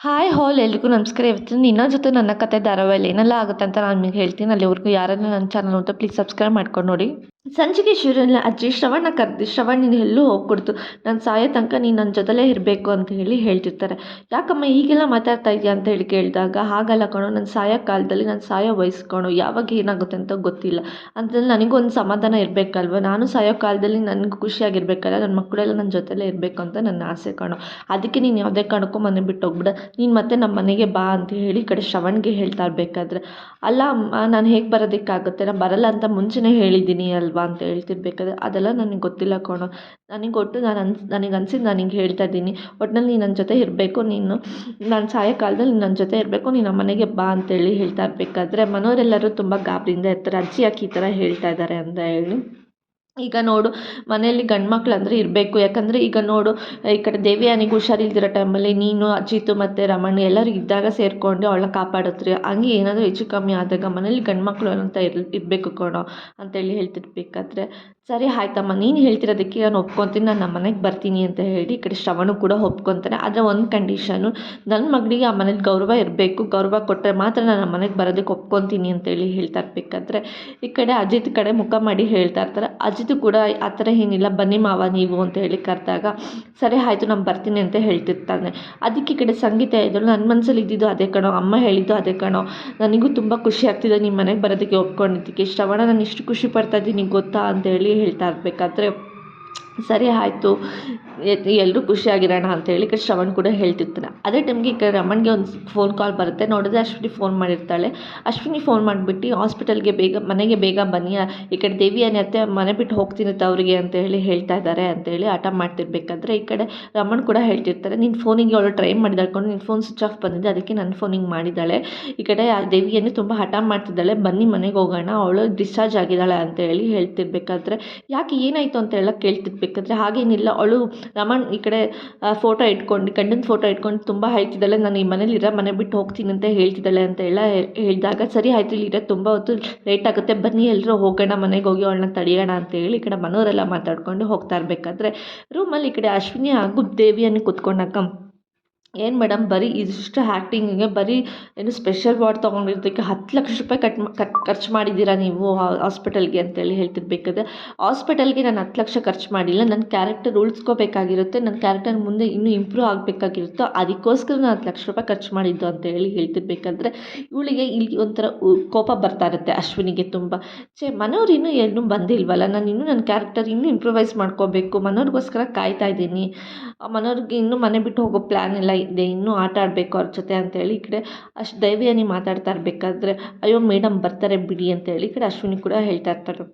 Hi ಹಾಲ್ ಎಲ್ರಿಗೂ ನಮಸ್ಕಾರ. ಇವತ್ತು ನಿನ್ನ ಜೊತೆ ನನ್ನ ಕತೆ ಧಾರಾವಾಹಿಯಲ್ಲಿ ಏನೆಲ್ಲ ಆಗುತ್ತೆ ಅಂತ ನಾನು ನಿಮಗೆ ಹೇಳ್ತೀನಿ. ಅಲ್ಲಿವರೆಗೂ ಯಾರನ್ನ ನನ್ನ ಚಾನಲ್ ಅಂತ ಪ್ಲೀಸ್ ಸಬ್ಸ್ಕ್ರೈಬ್ ಮಾಡ್ಕೊಂಡು ನೋಡಿ. ಸಂಚಿಕೆ ಶುರುವಿನ ಅಜ್ಜಿ ಶ್ರವಣ ಕರೆದು, ಶ್ರವಣ್ ನೀನು ಎಲ್ಲೂ ಹೋಗ್ಕೊಡ್ತು, ನಾನು ಸಾಯೋ ತನಕ ನೀನು ನನ್ನ ಜೊತೆಲೇ ಇರಬೇಕು ಅಂತ ಹೇಳಿ ಹೇಳ್ತಿರ್ತಾರೆ. ಯಾಕಮ್ಮ ಹೀಗೆಲ್ಲ ಮಾತಾಡ್ತಾ ಇದೆಯಾ ಅಂತ ಹೇಳಿ ಕೇಳಿದಾಗ, ಹಾಗಲ್ಲ ಕಣೋ, ನಾನು ಸಾಯೋ ಕಾಲದಲ್ಲಿ ನಾನು ಸಾಯೋ ವಯಸ್ಸು ಯಾವಾಗ ಏನಾಗುತ್ತೆ ಅಂತ ಗೊತ್ತಿಲ್ಲ. ಅಂತಂದ್ರೆ ನನಗೊಂದು ಸಮಾಧಾನ ಇರಬೇಕಲ್ವ, ನಾನು ಸಾಯೋ ಕಾಲದಲ್ಲಿ ನನಗೆ ಖುಷಿಯಾಗಿರ್ಬೇಕಲ್ಲ, ನನ್ನ ಮಕ್ಕಳೆಲ್ಲ ನನ್ನ ಜೊತೆಲೇ ಇರಬೇಕು ಅಂತ ನನ್ನ ಆಸೆ ಕಣೋ. ಅದಕ್ಕೆ ನೀನು ಯಾವುದೇ ಕಾರಣಕ್ಕೂ ಮನೆ ಬಿಟ್ಟು ಹೋಗ್ಬಿಡ, ನೀನು ಮತ್ತೆ ನಮ್ಮ ಮನೆಗೆ ಬಾ ಅಂತ ಹೇಳಿ ಈ ಕಡೆ ಶ್ರವಣ್ಗೆ ಹೇಳ್ತಾ ಇರಬೇಕಾದ್ರೆ, ಅಲ್ಲ ಅಮ್ಮ ನಾನು ಹೇಗೆ ಬರೋದಕ್ಕಾಗುತ್ತೆ, ನಾನು ಬರಲ್ಲ ಅಂತ ಮುಂಚೆನೇ ಹೇಳಿದ್ದೀನಿ ಅಲ್ವಾ ಅಂತ ಹೇಳ್ತಿರ್ಬೇಕಾದ್ರೆ, ಅದೆಲ್ಲ ನನಗೆ ಗೊತ್ತಿಲ್ಲ ಕಣೋ, ನನಗೆ ಒಟ್ಟು ನನಗೆ ಅನ್ಸಿದ್ದು ನನಗೆ ಹೇಳ್ತಾ ಇದ್ದೀನಿ. ಒಟ್ಟಿನಲ್ಲಿ ನೀನು ನನ್ನ ಜೊತೆ ಇರಬೇಕು, ನೀನು ನಾನು ಸಾಯೋ ಕಾಲದಲ್ಲಿ ನನ್ನ ಜೊತೆ ಇರಬೇಕು, ನೀನು ನಮ್ಮ ಮನೆಗೆ ಬಾ ಅಂತೇಳಿ ಹೇಳ್ತಾ ಇರಬೇಕಾದ್ರೆ ಮನೆಯವರೆಲ್ಲರೂ ತುಂಬ ಗಾಬರಿಯಿಂದ ಇರ್ತಾರೆ. ಅಜ್ಜಿ ಯಾಕೆ ಈ ಥರ ಹೇಳ್ತಾ ಇದ್ದಾರೆ ಅಂತ ಹೇಳಿ. ಈಗ ನೋಡು, ಮನೆಯಲ್ಲಿ ಗಂಡು ಮಕ್ಳು ಅಂದರೆ ಇರಬೇಕು. ಯಾಕಂದರೆ ಈಗ ನೋಡು, ಈ ಕಡೆ ದೇವಿಯಾನಿಗೆ ಹುಷಾರಿಲ್ದಿರೋ ಟೈಮಲ್ಲಿ ನೀನು, ಅಜಿತು ಮತ್ತು ರಮಣ್ ಎಲ್ಲರೂ ಇದ್ದಾಗ ಸೇರಿಕೊಂಡು ಅವಳನ್ನ ಕಾಪಾಡಿದ್ರಿ. ಹಂಗೆ ಏನಾದರೂ ಹೆಚ್ಚು ಕಮ್ಮಿ ಆದಾಗ ಮನೇಲಿ ಗಂಡು ಮಕ್ಕಳು ಅಂತ ಇರಬೇಕು ಕಣೋ ಅಂತೇಳಿ ಹೇಳ್ತಿರ್ಬೇಕಾದ್ರೆ, ಸರಿ ಆಯ್ತಮ್ಮ ನೀನು ಹೇಳ್ತಿರೋದಕ್ಕೆ ನಾನು ಒಪ್ಕೊತೀನಿ, ನಾನು ನಮ್ಮ ಮನೆಗೆ ಬರ್ತೀನಿ ಅಂತ ಹೇಳಿ ಈ ಕಡೆ ಶ್ರವಣು ಕೂಡ ಒಪ್ಕೊತಾನೆ. ಆದರೆ ಒಂದು ಕಂಡೀಷನು, ನನ್ನ ಮಗಳಿಗೆ ಆ ಮನೇಲಿ ಗೌರವ ಇರಬೇಕು, ಗೌರವ ಕೊಟ್ಟರೆ ಮಾತ್ರ ನಾನು ನಮ್ಮ ಮನೆಗೆ ಬರೋದಕ್ಕೆ ಒಪ್ಕೊತೀನಿ ಅಂತೇಳಿ ಹೇಳ್ತಾ ಇರಬೇಕಾದ್ರೆ, ಈ ಕಡೆ ಅಜಿತ್ ಕಡೆ ಮುಖ ಮಾಡಿ ಹೇಳ್ತಾ ಇರ್ತಾರೆ. ಅಜಿತ್ ಕೂಡ ಆ ಥರ ಏನಿಲ್ಲ, ಬನ್ನಿ ಮಾವ ನೀವು ಅಂತ ಹೇಳಿ ಕರೆದಾಗ, ಸರಿ ಆಯಿತು ನಾನು ಬರ್ತೀನಿ ಅಂತ ಹೇಳ್ತಿರ್ತಾನೆ. ಅದಕ್ಕೆ ಈ ಕಡೆ ಸಂಗೀತ ಇದ್ದಳು, ನನ್ನ ಮನಸ್ಸಲ್ಲಿ ಇದ್ದಿದ್ದು ಅದೇ ಕಣೋ, ಅಮ್ಮ ಹೇಳಿದ್ದು ಅದೇ ಕಣೋ, ನನಗೂ ತುಂಬ ಖುಷಿ ಆಗ್ತಿದೆ ನಿಮ್ಮ ಮನೆಗೆ ಬರೋದಕ್ಕೆ ಒಪ್ಕೊಂಡಿದ್ದಕ್ಕೆ. ಶ್ರವಣ ನಾನು ಇಷ್ಟು ಖುಷಿ ಪಡ್ತಾ ಇದ್ದೀನಿ ಗೊತ್ತಾ ಅಂತೇಳಿ ಹೇಳ್ತಾ ಇರಬೇಕಾದ್ರೆ, ಸರಿ ಆಯಿತು ಎಲ್ಲರೂ ಖುಷಿಯಾಗಿರೋಣ ಅಂತೇಳಿ ಈ ಕಡೆ ಶ್ರವಣ್ ಕೂಡ ಹೇಳ್ತಿರ್ತಾನೆ. ಅದೇ ಟೈಮ್ಗೆ ಈ ಕಡೆ ರಮಣ್ಗೆ ಒಂದು ಫೋನ್ ಕಾಲ್ ಬರುತ್ತೆ. ನೋಡಿದ್ರೆ ಅಶ್ವಿನಿ ಫೋನ್ ಮಾಡಿರ್ತಾಳೆ. ಅಶ್ವಿನಿ ಫೋನ್ ಮಾಡಿಬಿಟ್ಟು ಹಾಸ್ಪಿಟಲ್ಗೆ ಮನೆಗೆ ಬೇಗ ಬನ್ನಿ, ಈ ಕಡೆ ದೇವಿಯಾನಿ ಅತ್ತೆ ಮನೆ ಬಿಟ್ಟು ಹೋಗ್ತಿರುತ್ತೆ ಅವರಿಗೆ ಅಂತ ಹೇಳಿ ಹೇಳ್ತಾ ಇದ್ದಾರೆ ಅಂತೇಳಿ ಹಠ ಮಾಡ್ತಿರ್ಬೇಕಾದ್ರೆ, ಈ ಕಡೆ ರಮಣ್ ಕೂಡ ಹೇಳ್ತಿರ್ತಾರೆ, ನಿನ್ನ ಫೋನಿಗೆ ಅವಳು ಟ್ರೈ ಮಾಡಿದಾಳ್ಕೊಂಡು ನಿನ್ನ ಫೋನ್ ಸ್ವಿಚ್ ಆಫ್ ಬಂದಿದೆ, ಅದಕ್ಕೆ ನನ್ನ ಫೋನಿಗೆ ಮಾಡಿದ್ದಾಳೆ. ಈ ಕಡೆ ಆ ದೇವಿಯಾನಿ ತುಂಬ ಹಠ ಮಾಡ್ತಿದ್ದಾಳೆ, ಬನ್ನಿ ಮನೆಗೆ ಹೋಗೋಣ, ಅವಳು ಡಿಸ್ಚಾರ್ಜ್ ಆಗಿದ್ದಾಳೆ ಅಂತೇಳಿ ಹೇಳ್ತಿರ್ಬೇಕಾದ್ರೆ, ಯಾಕೆ ಏನಾಯಿತು ಅಂತ ಎಲ್ಲ ಕೇಳ್ತಿರ್ಬೇಕಾದ್ರೆ, ಹಾಗೇನಿಲ್ಲ ಅವಳು ರಮಣ್ ಈ ಕಡೆ ಫೋಟೋ ಇಟ್ಕೊಂಡು, ಗಂಡನ ಫೋಟೋ ಇಟ್ಕೊಂಡು ತುಂಬ ಹೇಳ್ತಿದ್ದಾಳೆ, ನಾನು ಈ ಮನೇಲಿ ಮನೆ ಬಿಟ್ಟು ಹೋಗ್ತೀನಿ ಅಂತ ಹೇಳ್ತಿದ್ದಾಳೆ ಅಂತ ಎಲ್ಲ ಹೇಳಿದಾಗ, ಸರಿ ಆಯಿತು ಇಲ್ಲಿ ಇರೋದು ತುಂಬ ಹೊತ್ತು ಲೇಟ್ ಆಗುತ್ತೆ, ಬನ್ನಿ ಎಲ್ಲರೂ ಹೋಗೋಣ ಮನೆಗೆ ಹೋಗಿ ಅವಳನ್ನ ತಡೆಯೋಣ ಅಂತ ಹೇಳಿ ಈ ಕಡೆ ಮನೆಯವರೆಲ್ಲ ಮಾತಾಡ್ಕೊಂಡು ಹೋಗ್ತಾ ಇರಬೇಕಾದ್ರೆ, ರೂಮಲ್ಲಿ ಈ ಕಡೆ ಅಶ್ವಿನಿ ಹಾಗೂ ದೇವಿಯನ್ನು ಕೂತ್ಕೊಂಡಾಗ, ಏನು ಮೇಡಮ್ ಬರೀ ಇದಿಷ್ಟು ಆ್ಯಕ್ಟಿಂಗಿಗೆ ಬರೀ ಏನು ಸ್ಪೆಷಲ್ ವಾರ್ಡ್ ತೊಗೊಂಡಿರೋದಕ್ಕೆ 10 ಲಕ್ಷ ರೂಪಾಯಿ ಖರ್ಚು ಮಾಡಿದ್ದೀರಾ ನೀವು ಹಾಸ್ಪಿಟಲ್ಗೆ ಅಂತೇಳಿ ಹೇಳ್ತಿರ್ಬೇಕಾದ್ರೆ, ಹಾಸ್ಪಿಟಲ್ಗೆ ನಾನು 10 ಲಕ್ಷ ಖರ್ಚು ಮಾಡಿಲ್ಲ, ನನ್ನ ಕ್ಯಾರೆಕ್ಟರ್ ಉಳಿಸ್ಕೋಬೇಕಾಗಿರುತ್ತೆ, ನನ್ನ ಕ್ಯಾರೆಕ್ಟರ್ ಮುಂದೆ ಇನ್ನೂ ಇಂಪ್ರೂವ್ ಆಗಬೇಕಾಗಿರುತ್ತೋ ಅದಕ್ಕೋಸ್ಕರ ನಾನು 10 ಲಕ್ಷ ರೂಪಾಯಿ ಖರ್ಚು ಮಾಡಿದ್ದು ಅಂತೇಳಿ ಹೇಳ್ತಿರ್ಬೇಕಾದ್ರೆ, ಇವಳಿಗೆ ಇಲ್ಲಿ ಒಂಥರ ಕೋಪ ಬರ್ತಾ ಇರುತ್ತೆ ಅಶ್ವಿನಿಗೆ ತುಂಬ. ಮನೆಯವ್ರು ಇನ್ನೂ ಏನೂ ಬಂದಿಲ್ವಲ್ಲ, ನಾನು ಇನ್ನೂ ನನ್ನ ಕ್ಯಾರೆಕ್ಟರ್ ಇನ್ನೂ ಇಂಪ್ರೂವೈಸ್ ಮಾಡ್ಕೋಬೇಕು, ಮನೆಯವ್ರಿಗೋಸ್ಕರ ಕಾಯ್ತಾ ಇದ್ದೀನಿ, ಮನೆಯವ್ರಿಗೆ ಇನ್ನೂ ಮನೆ ಬಿಟ್ಟು ಹೋಗೋ ಪ್ಲ್ಯಾನ್ ಎಲ್ಲ ಇದೆ, ಇನ್ನೂ ಆಟ ಆಡಬೇಕು ಅವ್ರ ಜೊತೆ ಅಂತೇಳಿ ಈ ಕಡೆ ದೇವಿಯಾನಿ ಮಾತಾಡ್ತಾ ಇರಬೇಕಾದ್ರೆ, ಅಯ್ಯೋ ಮೇಡಮ್ ಬರ್ತಾರೆ ಬಿಡಿ ಅಂತೇಳಿ ಈ ಕಡೆ ಅಶ್ವಿನಿ ಕೂಡ ಹೇಳ್ತಾ ಇರ್ತಾರೆ.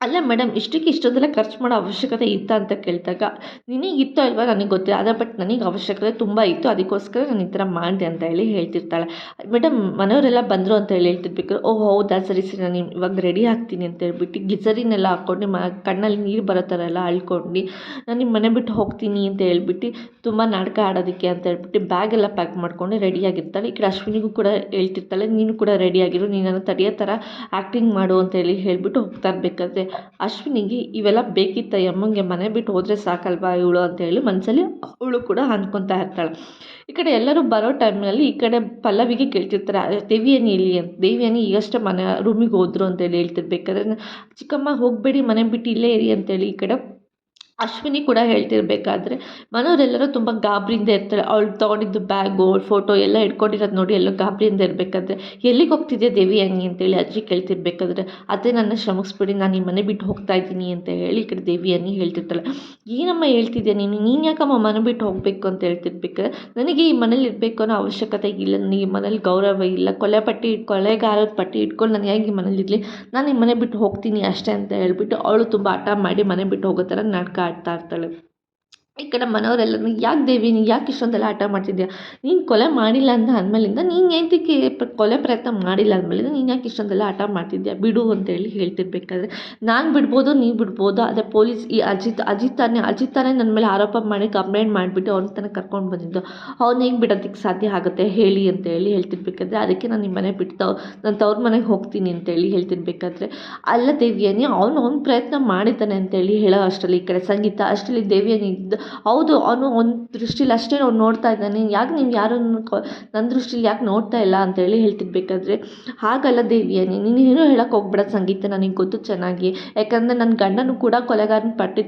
ಅಲ್ಲ ಮೇಡಮ್ ಇಷ್ಟೊಂದೆಲ್ಲ ಖರ್ಚು ಮಾಡೋ ಅವಶ್ಯಕತೆ ಇತ್ತಾ ಅಂತ ಕೇಳಿದಾಗ, ನಿನಗೆ ಇತ್ತೋ ಇಲ್ವಾ ನನಗೆ ಗೊತ್ತಿಲ್ಲ, ಆದರೆ ಬಟ್ ನನಗೆ ಅವಶ್ಯಕತೆ ತುಂಬ ಇತ್ತು, ಅದಕ್ಕೋಸ್ಕರ ನಾನು ಈ ಥರ ಮಾಡಿದೆ ಅಂತ ಹೇಳಿ ಹೇಳ್ತಿರ್ತಾಳೆ. ಮೇಡಮ್ ಮನೆಯವರೆಲ್ಲ ಬಂದರು ಅಂತ ಹೇಳಿ ಹೇಳ್ತಿರ್ಬೇಕಾದ್ರೆ, ಓಹ್ ಹೌದಾ ಸರಿ ನಾನು ಇವಾಗ ರೆಡಿ ಆಗ್ತೀನಿ ಅಂತ ಹೇಳ್ಬಿಟ್ಟು ಗ್ಲಿಸರಿನೆಲ್ಲ ಹಾಕ್ಕೊಂಡು ಕಣ್ಣಲ್ಲಿ ನೀರು ಬರೋ ಥರ ಎಲ್ಲ ಅಳ್ಕೊಂಡು, ನಾನು ನಿಮ್ಮ ಮನೆ ಬಿಟ್ಟು ಹೋಗ್ತೀನಿ ಅಂತ ಹೇಳ್ಬಿಟ್ಟು ತುಂಬ ನಾಟಕ ಆಡೋದಕ್ಕೆ ಅಂತ ಹೇಳ್ಬಿಟ್ಟು ಬ್ಯಾಗೆಲ್ಲ ಪ್ಯಾಕ್ ಮಾಡ್ಕೊಂಡು ರೆಡಿಯಾಗಿರ್ತಾಳೆ. ಈ ಕಡೆ ಅಶ್ವಿನಿಗೂ ಕೂಡ ಹೇಳ್ತಿರ್ತಾಳೆ, ನೀನು ಕೂಡ ರೆಡಿಯಾಗಿರು, ನೀನನ್ನು ತಡೆಯೋ ಥರ ಆ್ಯಕ್ಟಿಂಗ್ ಮಾಡು ಅಂತ ಹೇಳಿ ಹೇಳ್ಬಿಟ್ಟು ಹೋಗ್ತಾ ಇರಬೇಕಾದ್ರೆ, ಅಶ್ವಿನಿಗೆ ಇವೆಲ್ಲ ಬೇಕಿತ್ತ ಅಮ್ಮಂಗೆ, ಮನೆ ಬಿಟ್ಟು ಹೋದರೆ ಸಾಕಲ್ವಾ ಇವಳು ಅಂತ ಹೇಳಿ ಮನಸ್ಸಲ್ಲಿ ಅವಳು ಕೂಡ ಅಂದ್ಕೊತಾ ಇರ್ತಾಳೆ. ಈ ಕಡೆ ಎಲ್ಲರೂ ಬರೋ ಟೈಮ್ನಲ್ಲಿ ಈ ಕಡೆ ಪಲ್ಲವಿಗೆ ಕೇಳ್ತಿರ್ತಾರೆ, ದೇವಿಯಾನಿ ಇಲ್ಲಿ ಅಂತ. ದೇವಿಯಾನಿ ಈಗಷ್ಟೇ ಮನೆ ರೂಮಿಗೆ ಹೋದ್ರು ಅಂತೇಳಿ ಹೇಳ್ತಿರ್ಬೇಕಾದ್ರೆ, ಚಿಕ್ಕಮ್ಮ ಹೋಗಬೇಡಿ ಮನೆ ಬಿಟ್ಟು ಇಲ್ಲೇ ಇರಿ ಅಂತೇಳಿ ಈ ಕಡೆ ಅಶ್ವಿನಿ ಕೂಡ ಹೇಳ್ತಿರ್ಬೇಕಾದ್ರೆ, ಮನೆಯವರೆಲ್ಲರೂ ತುಂಬ ಗಾಬರಿಯಿಂದ ಇರ್ತಾರೆ. ಅವಳು ತೊಗೊಂಡಿದ್ದು ಬ್ಯಾಗು ಫೋಟೋ ಎಲ್ಲ ಇಟ್ಕೊಂಡಿರೋದು ನೋಡಿ ಎಲ್ಲೋ ಗಾಬರಿಯಿಂದ ಇರಬೇಕಾದ್ರೆ, ಎಲ್ಲಿಗೆ ಹೋಗ್ತಿದ್ಯಾ ದೇವಿಯಾನಿ ಅಂತೇಳಿ ಅಜ್ಜಿ ಕೇಳ್ತಿರ್ಬೇಕಾದ್ರೆ, ಅದೇ ನನ್ನ ಶ್ರಮಿಸ್ಬಿಡಿ ನಾನು ಈ ಮನೆ ಬಿಟ್ಟು ಹೋಗ್ತಾ ಇದ್ದೀನಿ ಅಂತ ಹೇಳಿ ಈ ಕಡೆ ದೇವಿಯಾನಿ ಹೇಳ್ತಿರ್ತಾಳೆ. ಏನಮ್ಮ ಹೇಳ್ತಿದ್ಯಾ ನೀನು ಯಾಕಮ್ಮ ಮನೆ ಬಿಟ್ಟು ಹೋಗಬೇಕು ಅಂತ ಹೇಳ್ತಿರ್ಬೇಕಾದ್ರೆ, ನನಗೆ ಈ ಮನೇಲಿ ಇರಬೇಕು ಅನ್ನೋ ಅವಶ್ಯಕತೆ ಇಲ್ಲ, ನನಗೆ ಈ ಮನೇಲಿ ಗೌರವ ಇಲ್ಲ, ಕೊಲೆಗಾರದ ಪಟ್ಟಿ ಇಟ್ಕೊಂಡು ನಾನು ಹೇಗೆ ಈ ಮನೇಲಿ ಇರಲಿ, ನಾನು ಈ ಮನೆ ಬಿಟ್ಟು ಹೋಗ್ತೀನಿ ಅಷ್ಟೇ ಅಂತ ಹೇಳ್ಬಿಟ್ಟು ಅವಳು ತುಂಬ ಹಠ ಮಾಡಿ ಮನೆ ಬಿಟ್ಟು ಹೋಗೋ ಥರ ನಾಟಕ ಆಡ್ತಾ ಇರ್ತಾಳೆ. ಈ ಕಡೆ ಮನೆಯವರೆಲ್ಲರೂ, ಯಾಕೆ ದೇವಿ ನೀನು ಯಾಕೆ ಇಷ್ಟೊಂದೆಲ್ಲ ಆಟ ಮಾಡ್ತಿದ್ಯಾ, ನೀನು ಕೊಲೆ ಮಾಡಿಲ್ಲ ಅಂತ ಅಂದಮೇಲಿಂದ ನೀನು ಏನಕ್ಕೆ ಕೊಲೆ ಪ್ರಯತ್ನ ಮಾಡಿಲ್ಲ ಅಂದಮೇಲಿಂದ ನೀನು ಯಾಕೆ ಇಷ್ಟೊಂದೆಲ್ಲ ಆಟ ಮಾಡ್ತಿದ್ಯಾ ಬಿಡು ಅಂತೇಳಿ ಹೇಳ್ತಿರ್ಬೇಕಾದ್ರೆ, ನಾನು ಬಿಡ್ಬೋದು ನೀವು ಬಿಡ್ಬೋದು, ಅದೇ ಪೊಲೀಸ್ ಈ ಅಜಿತ್ ತಾನೇ ನನ್ನ ಮೇಲೆ ಆರೋಪ ಮಾಡಿ ಕಂಪ್ಲೇಂಟ್ ಮಾಡಿಬಿಟ್ಟು ಅವ್ನ ತನಕ ಕರ್ಕೊಂಡು ಬಂದಿದ್ದು, ಅವ್ನು ಹೇಗೆ ಬಿಡೋದಕ್ಕೆ ಸಾಧ್ಯ ಆಗುತ್ತೆ ಹೇಳಿ ಅಂತೇಳಿ ಹೇಳ್ತಿರ್ಬೇಕಾದ್ರೆ, ಅದಕ್ಕೆ ನಾನು ನಿಮ್ಮ ಮನೆ ಬಿಟ್ಟು ನಾನು ತವ್ರ ಮನೆಗೆ ಹೋಗ್ತೀನಿ ಅಂತೇಳಿ ಹೇಳ್ತಿರ್ಬೇಕಾದ್ರೆ, ಅಲ್ಲ ದೇವಿಯಾನಿ ಅವ್ನು ಪ್ರಯತ್ನ ಮಾಡಿದ್ದಾನೆ ಅಂತೇಳಿ ಹೇಳೋ ಅಷ್ಟರಲ್ಲಿ ಈ ಕಡೆ ಸಂಗೀತ ಅಷ್ಟರಲ್ಲಿ ದೇವಿಯಾನಿ ಹೌದು ಅವನು ಒಂದು ದೃಷ್ಟಿಲಿ ಅಷ್ಟೇ ಅವ್ನು ನೋಡ್ತಾ ಇದ್ದಾನೆ, ಯಾಕೆ ನೀವು ಯಾರನ್ನು ನನ್ನ ದೃಷ್ಟಿಲಿ ಯಾಕೆ ನೋಡ್ತಾ ಇಲ್ಲ ಅಂತೇಳಿ ಹೇಳ್ತಿರ್ಬೇಕಾದ್ರೆ, ಹಾಗಲ್ಲ ದೇವಿಯಾನಿ, ನೀನು ಏನೂ ಹೇಳಕ್ಕೆ ಹೋಗ್ಬೇಡ ಸಂಗೀತ, ನನಗೆ ಗೊತ್ತು ಚೆನ್ನಾಗಿ. ಯಾಕಂದರೆ ನನ್ನ ಗಂಡನೂ ಕೂಡ ಕೊಲೆಗಾರನ ಪಟ್ಟಿ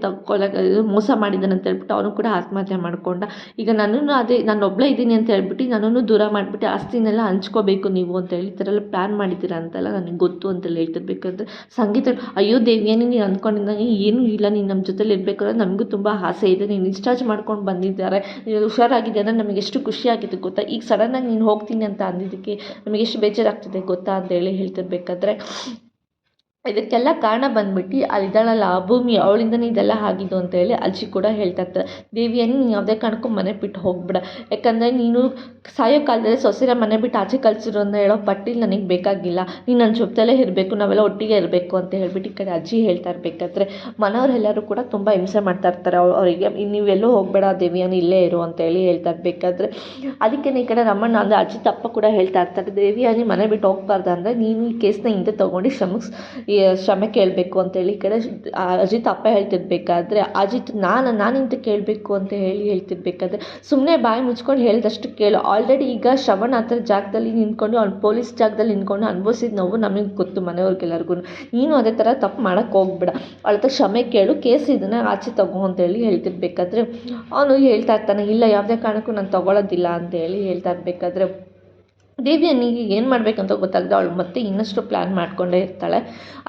ಮೋಸ ಮಾಡಿದ್ದಾನೆ ಅಂತ ಹೇಳ್ಬಿಟ್ಟು ಅವನು ಕೂಡ ಆತ್ಮಹತ್ಯೆ ಮಾಡಿಕೊಂಡ. ಈಗ ನನ್ನನ್ನು ಅದೇ ನಾನು ಒಬ್ಬಳೇ ಇದ್ದೀನಿ ಅಂತ ಹೇಳ್ಬಿಟ್ಟು ನನ್ನನ್ನು ದೂರ ಮಾಡಿಬಿಟ್ಟು ಆಸ್ತಿನೆಲ್ಲ ಹಂಚ್ಕೋಬೇಕು ನೀವು ಅಂತೇಳಿ ಈ ಥರ ಎಲ್ಲ ಪ್ಲ್ಯಾನ್ ಮಾಡಿದ್ದೀರಾ ಅಂತೆಲ್ಲ ನನಗೆ ಗೊತ್ತು ಅಂತೆಲ್ಲ ಹೇಳ್ತಿರ್ಬೇಕಾದ್ರೆ ಸಂಗೀತ, ಅಯ್ಯೋ ದೇವಿಯಾನಿ ನೀನು ಅಂದ್ಕೊಂಡಿದ್ದಂಗೆ ಏನೂ ಇಲ್ಲ, ನೀನು ನಮ್ಮ ಜೊತೆಲಿ ಇರಬೇಕು ಅನ್ನೋದು ನಮಗೂ ತುಂಬ ಆಸೆ ಇದೆ. ನೀನು ಡಿಸ್ಚಾರ್ಜ್ ಮಾಡ್ಕೊಂಡು ಬಂದಿದ್ದಾರೆ, ನೀನು ಹುಷಾರಾಗಿದೆ ಅಂದರೆ ನಮಗೆ ಎಷ್ಟು ಖುಷಿಯಾಗಿದೆ ಗೊತ್ತಾ. ಈಗ ಸಡನ್ನಾಗಿ ನೀನು ಹೋಗ್ತೀನಿ ಅಂತ ಅಂದಿದ್ದಕ್ಕೆ ನಮಗೆ ಎಷ್ಟು ಬೇಜಾರಾಗ್ತಿದೆ ಗೊತ್ತಾ ಅಂತೇಳಿ ಹೇಳ್ತಿರ್ಬೇಕಾದ್ರೆ, ಇದಕ್ಕೆಲ್ಲ ಕಾರಣ ಬಂದ್ಬಿಟ್ಟು ಅಲ್ಲಿದ್ದಾಳಲ್ಲ ಆ ಭೂಮಿ, ಅವಳಿಂದನೇ ಇದೆಲ್ಲ ಆಗಿದ್ದು ಅಂತೇಳಿ ಅಜ್ಜಿ ಕೂಡ ಹೇಳ್ತಾ ಇರ್ತಾರೆ. ದೇವಿಯಾನಿ ನೀನು ಯಾವುದೇ ಕಾರಣಕ್ಕೂ ಮನೆ ಬಿಟ್ಟು ಹೋಗ್ಬೇಡ, ಯಾಕಂದರೆ ನೀನು ಸಾಯೋ ಕಾಲದಲ್ಲಿ ಸೊಸೆರ ಮನೆ ಬಿಟ್ಟು ಆಚೆ ಕಳಿಸಿರೋ ಅಂತ ಹೇಳೋ ಪಟ್ಟಿಲಿ ನನಗೆ ಬೇಕಾಗಿಲ್ಲ, ನೀನು ನನ್ನ ಜೊತೆಲೇ ಇರಬೇಕು, ನಾವೆಲ್ಲ ಒಟ್ಟಿಗೆ ಇರಬೇಕು ಅಂತ ಹೇಳ್ಬಿಟ್ಟು ಈ ಕಡೆ ಅಜ್ಜಿ ಹೇಳ್ತಾ ಇರಬೇಕಾದ್ರೆ ಮನೆಯವರೆಲ್ಲರೂ ಕೂಡ ತುಂಬ ಹಿಂಸೆ ಮಾಡ್ತಾ ಇರ್ತಾರೆ ಅವರಿಗೆ, ನೀವೆಲ್ಲೂ ಹೋಗಬೇಡ ದೇವಿಯಾನಿ ಇಲ್ಲೇ ಇರು ಅಂತೇಳಿ ಹೇಳ್ತಾ ಇರಬೇಕಾದ್ರೆ, ಅದಕ್ಕೆ ಈ ಕಡೆ ರಮಣ್ಣ ಅಂದರೆ ಅಜ್ಜಿ ತಪ್ಪ ಕೂಡ ಹೇಳ್ತಾ ಇರ್ತಾರೆ, ದೇವಿಯಾನಿ ಮನೆ ಬಿಟ್ಟು ಹೋಗ್ಬಾರ್ದು ಅಂದರೆ ನೀನು ಈ ಕೇಸ್ನ ಹಿಂದೆ ತೊಗೊಂಡು ಕ್ಷಮೆ ಕೇಳಬೇಕು ಅಂತೇಳಿ ಈ ಕಡೆ ಅಜಿತ್ ಅಪ್ಪ ಹೇಳ್ತಿರ್ಬೇಕಾದ್ರೆ, ಅಜಿತ್ ನಾನಿಂತ ಕೇಳಬೇಕು ಅಂತ ಹೇಳ್ತಿರ್ಬೇಕಾದ್ರೆ, ಸುಮ್ಮನೆ ಬಾಯಿ ಮುಚ್ಕೊಂಡು ಹೇಳಿದಷ್ಟು ಕೇಳು, ಆಲ್ರೆಡಿ ಈಗ ಶ್ರವಣ ಆ ಥರ ಜಾಗದಲ್ಲಿ ನಿಂತ್ಕೊಂಡು ಅವ್ನು ಪೊಲೀಸ್ ಜಾಗದಲ್ಲಿ ನಿಂತ್ಕೊಂಡು ಅನುಭವಿಸಿದ ನೋವು ನಮಗೆ ಗೊತ್ತು ಮನೆಯವ್ರಿಗೆಲ್ಲರಿಗೂ, ನೀನು ಅದೇ ಥರ ತಪ್ಪು ಮಾಡೋಕ್ಕೆ ಹೋಗ್ಬೇಡ, ಅವಳ ಹತ್ರ ಕ್ಷಮೆ ಕೇಳು, ಕೇಸ್ ಇದನ್ನು ಆಚೆ ತಗೋ ಅಂತೇಳಿ ಹೇಳ್ತಿರ್ಬೇಕಾದ್ರೆ ಅವನು ಹೇಳ್ತಾ ಇರ್ತಾನೆ, ಇಲ್ಲ ಯಾವುದೇ ಕಾರಣಕ್ಕೂ ನಾನು ತೊಗೊಳೋದಿಲ್ಲ ಅಂತೇಳಿ ಹೇಳ್ತಾ ಇರಬೇಕಾದ್ರೆ ದೇವಿಯಾನಿಗೆ ಏನು ಮಾಡಬೇಕಂತ ಗೊತ್ತಾಗದೆ ಅವಳು ಮತ್ತೆ ಇನ್ನಷ್ಟು ಪ್ಲ್ಯಾನ್ ಮಾಡಿಕೊಂಡೇ ಇರ್ತಾಳೆ.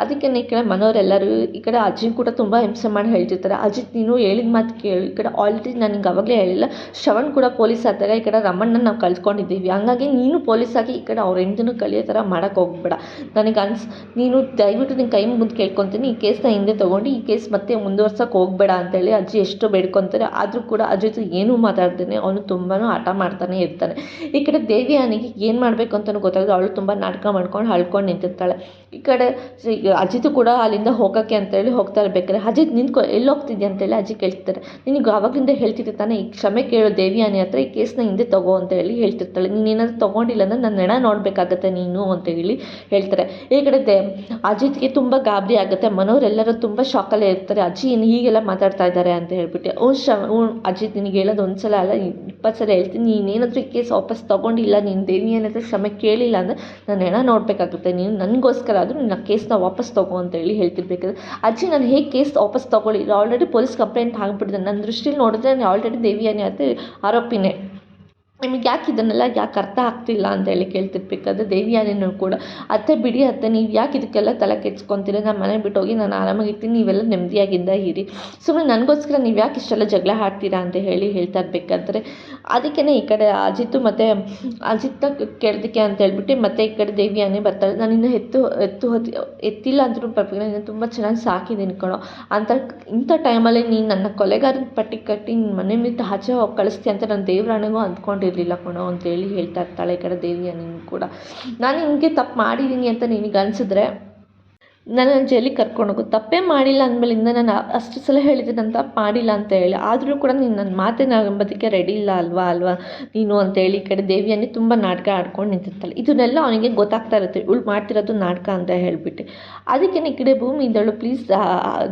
ಅದಕ್ಕೆ ಈ ಕಡೆ ಮನೆಯವರೆಲ್ಲರೂ ಈ ಕಡೆ ಅಜ್ಜಿ ಕೂಡ ತುಂಬ ಹಿಂಸೆ ಮಾಡಿ ಹೇಳ್ತಿರ್ತಾರೆ, ಅಜಿತ್ ನೀನು ಹೇಳಿದ ಮಾತು ಕೇಳು, ಈ ಕಡೆ ಆಲ್ರೆಡಿ ನನಗೆ ಅವಾಗಲೇ ಹೇಳಿಲ್ಲ ಶ್ರವಣ್ ಕೂಡ ಪೊಲೀಸ್ ಆದಾಗ ಈ ಕಡೆ ರಮಣ್ಣನ ನಾವು ಕಳ್ಕೊಂಡಿದ್ದೀವಿ, ಹಂಗಾಗಿ ನೀನು ಪೊಲೀಸ್ ಆಗಿ ಈ ಕಡೆ ಅವ್ರ ಹೆಂಡತಿನೂ ಕಲಿಯೋ ಥರ ಮಾಡೋಕ್ಕೆ ಹೋಗ್ಬೇಡ, ನನಗೆ ನೀನು ದಯವಿಟ್ಟು ನಿನ್ನ ಕೈ ಮುಂದೆ ಕೇಳ್ಕೊತೀನಿ, ಈ ಕೇಸ್ನ ಹಿಂದೆ ತೊಗೊಂಡು ಈ ಕೇಸ್ ಮತ್ತೆ ಮುಂದುವರ್ಸೋಕ್ಕೆ ಹೋಗಬೇಡ ಅಂತೇಳಿ ಅಜ್ಜಿ ಎಷ್ಟು ಬೇಡ್ಕೊತಾರೆ. ಆದರೂ ಕೂಡ ಅಜಿತ್ ಏನೂ ಮಾತಾಡ್ತಾನೆ, ಅವನು ತುಂಬಾ ಹಠ ಮಾಡ್ತಾನೆ ಇರ್ತಾನೆ. ಈ ಕಡೆ ದೇವಿಯಾನಿಗೆ ಏನು ಮಾಡಬೇಕು ಅಂತಲೂ ಗೊತ್ತಾಗದೆ ಅವಳು ತುಂಬ ನಾಟಕ ಮಾಡ್ಕೊಂಡು ಅಳ್ಕೊಂಡು ನಿಂತಿರ್ತಾಳೆ. ಈ ಕಡೆ ಅಜಿತ್ ಕೂಡ ಅಲ್ಲಿಂದ ಹೋಗೋಕ್ಕೆ ಅಂತೇಳಿ ಹೋಗ್ತಾ ಇರ್ಬೇಕಾದ್ರೆ, ಅಜಿತ್ ನಿಂತ್ಕೊ ಎಲ್ಲಿ ಹೋಗ್ತಿದ್ಯಾ ಅಂತೇಳಿ ಅಜ್ಜಿ ಕೇಳ್ತಿರ್ತಾರೆ, ನಿನಗೆ ಆವಾಗಲಿಂದ ಹೇಳ್ತಿದ್ದೆ ತಾನೇ ಈ ಕ್ಷಮೆ ಕೇಳು ದೇವಿಯಾನಿ ಹತ್ರ, ಈ ಕೇಸ್ನ ಹಿಂದೆ ತಗೋ ಅಂತ ಹೇಳಿ ಹೇಳ್ತಿರ್ತಾಳೆ, ನೀನೇನಾದರೂ ತೊಗೊಂಡಿಲ್ಲ ಅಂದರೆ ನನ್ನ ಹೆಣ ನೋಡಬೇಕಾಗತ್ತೆ ನೀನು ಅಂತ ಹೇಳಿ ಹೇಳ್ತಾರೆ. ಈ ಕಡೆ ಅಜಿತ್ಗೆ ತುಂಬ ಗಾಬರಿ ಆಗುತ್ತೆ, ಮನೆಯವರೆಲ್ಲರೂ ತುಂಬ ಶಾಕಲ್ಲೇ ಇರ್ತಾರೆ, ಅಜ್ಜಿ ಏನು ಹೀಗೆಲ್ಲ ಮಾತಾಡ್ತಾ ಇದ್ದಾರೆ ಅಂತ ಹೇಳ್ಬಿಟ್ಟು, ಅಜಿತ್ ನಿನಗೆ ಹೇಳೋದು ಒಂದು ಸಲ ಅಲ್ಲ 20 ಸಲ ಹೇಳ್ತೀನಿ, ನೀನೇನಾದರೂ ಈ ಕೇಸ್ ವಾಪಸ್ ತೊಗೊಂಡಿಲ್ಲ, ನೀನು ದೇವಿಯಾನಿ ಹತ್ರ ಕ್ಷಮೆ ಕೇಳಿಲ್ಲ ಅಂದರೆ ನಾನು ಹೆಣ ನೋಡಬೇಕಾಗುತ್ತೆ, ನೀನು ನನಗೋಸ್ಕರ ಆದರೂ ನಿನ್ನ ಕೇಸ್ನ ವಾಪಸ್ ತೊಗೋ ಅಂತೇಳಿ ಹೇಳ್ತಿರ್ಬೇಕಾದ್ರೆ, ಅಜ್ಜಿ ನಾನು ಹೇಗೆ ಕೇಸ್ ವಾಪಸ್ ತೊಗೊಳ್ಳಿ, ಆಲ್ರೆಡಿ ಪೊಲೀಸ್ ಕಂಪ್ಲೇಂಟ್ ಆಗಿಬಿಟ್ಟಿದೆ, ನನ್ನ ದೃಷ್ಟಿಲಿ ನೋಡಿದ್ರೆ ನಾನು ಆಲ್ರೆಡಿ ದೇವಿಯಾನಿ ಅಂತ ಆರೋಪಿನೇ, ನಿಮಗೆ ಯಾಕೆ ಇದನ್ನೆಲ್ಲ ಯಾಕೆ ಅರ್ಥ ಆಗ್ತಿಲ್ಲ ಅಂತೇಳಿ ಕೇಳ್ತಿರ್ಬೇಕಾದ್ರೆ ದೇವಿಯಾನಿನೂ ಕೂಡ, ಅತ್ತೆ ಬಿಡಿ ಅತ್ತೆ, ನೀವು ಯಾಕೆ ಇದಕ್ಕೆಲ್ಲ ತಲೆ ಕೆಡ್ಸ್ಕೊತೀರ, ನಾನು ಮನೆ ಬಿಟ್ಟು ಹೋಗಿ ನಾನು ಆರಾಮಾಗಿರ್ತೀನಿ, ನೀವೆಲ್ಲ ನೆಮ್ಮದಿಯಾಗಿಂದ ಇರಿ, ಸುಮ್ಮನೆ ನನಗೋಸ್ಕರ ನೀವು ಯಾಕೆ ಇಷ್ಟೆಲ್ಲ ಜಗಳ ಆಡ್ತೀರಾ ಅಂತ ಹೇಳಿ ಹೇಳ್ತಾ ಇರಬೇಕಾದ್ರೆ, ಅದಕ್ಕೇ ಈ ಕಡೆ ಅಜಿತ್ ಮತ್ತು ಅಜಿತ್ನ ಕೇಳೋದಕ್ಕೆ ಅಂತ ಹೇಳ್ಬಿಟ್ಟು ಮತ್ತೆ ಈ ಕಡೆ ದೇವಿಯಾನಿ ಬರ್ತಾಳೆ, ನಾನು ಇನ್ನು ಎತ್ತಿಲ್ಲ ಅಂದ್ರೂ ಪರವಾಗಿಲ್ಲ, ನೀನು ತುಂಬ ಚೆನ್ನಾಗಿ ಸಾಕಿದ್ದೀನಿ ಕಣೋ ಅಂತ, ಇಂಥ ಟೈಮಲ್ಲಿ ನೀನು ನನ್ನ ಕೊಲೆಗಾರನ ಪಟ್ಟಿ ಕಟ್ಟಿ ನಿನ್ನ ಮನೆ ಬಿಟ್ಟು ಆಚೆ ಹೋಗಿ ಕಳಿಸ್ತೀಯ ಅಂತ ನಾನು ದೇವರಾಣೆಗೂ ಅಂದ್ಕೊಂಡಿರಲಿಲ್ಲ ಕಣೋ ಅಂತೇಳಿ ಹೇಳ್ತಾ ಇರ್ತಾಳೆ. ಈ ಕಡೆ ದೇವಿಯಾನಿನೂ ಕೂಡ, ನಾನು ನಿನಗೆ ತಪ್ಪು ಮಾಡಿದ್ದೀನಿ ಅಂತ ನಿನಗೆ ಅನಿಸಿದ್ರೆ ನನ್ನ ಜೈಲಿಗೆ ಕರ್ಕೊಂಡೋಗು, ತಪ್ಪೇ ಮಾಡಿಲ್ಲ ಅಂದಮೇಲಿಂದ ನಾನು ಅಷ್ಟು ಸಲ ಹೇಳಿದ್ದೆ ನಾನು ತಪ್ಪು ಮಾಡಿಲ್ಲ ಅಂತ ಹೇಳಿ, ಆದರೂ ಕೂಡ ನೀನು ನನ್ನ ಮಾತನ್ನ ನಂಬೋದಕ್ಕೆ ರೆಡಿ ಇಲ್ಲ ಅಲ್ವಾ ನೀನು ಅಂತೇಳಿ ಈ ಕಡೆ ದೇವಿಯಾನಿ ತುಂಬ ನಾಟಕ ಆಡ್ಕೊಂಡು ನಿಂತಿರ್ತಾಳೆ. ಇದನ್ನೆಲ್ಲ ಅವನಿಗೆ ಗೊತ್ತಾಗ್ತಾ ಇರುತ್ತೆ, ಇವಳು ಮಾಡ್ತಿರೋದು ನಾಟಕ ಅಂತ ಹೇಳಿಬಿಟ್ಟು. ಅದಕ್ಕೆ ಈ ಕಡೆ ಭೂಮಿ ಇದ್ದಳು, ಪ್ಲೀಸ್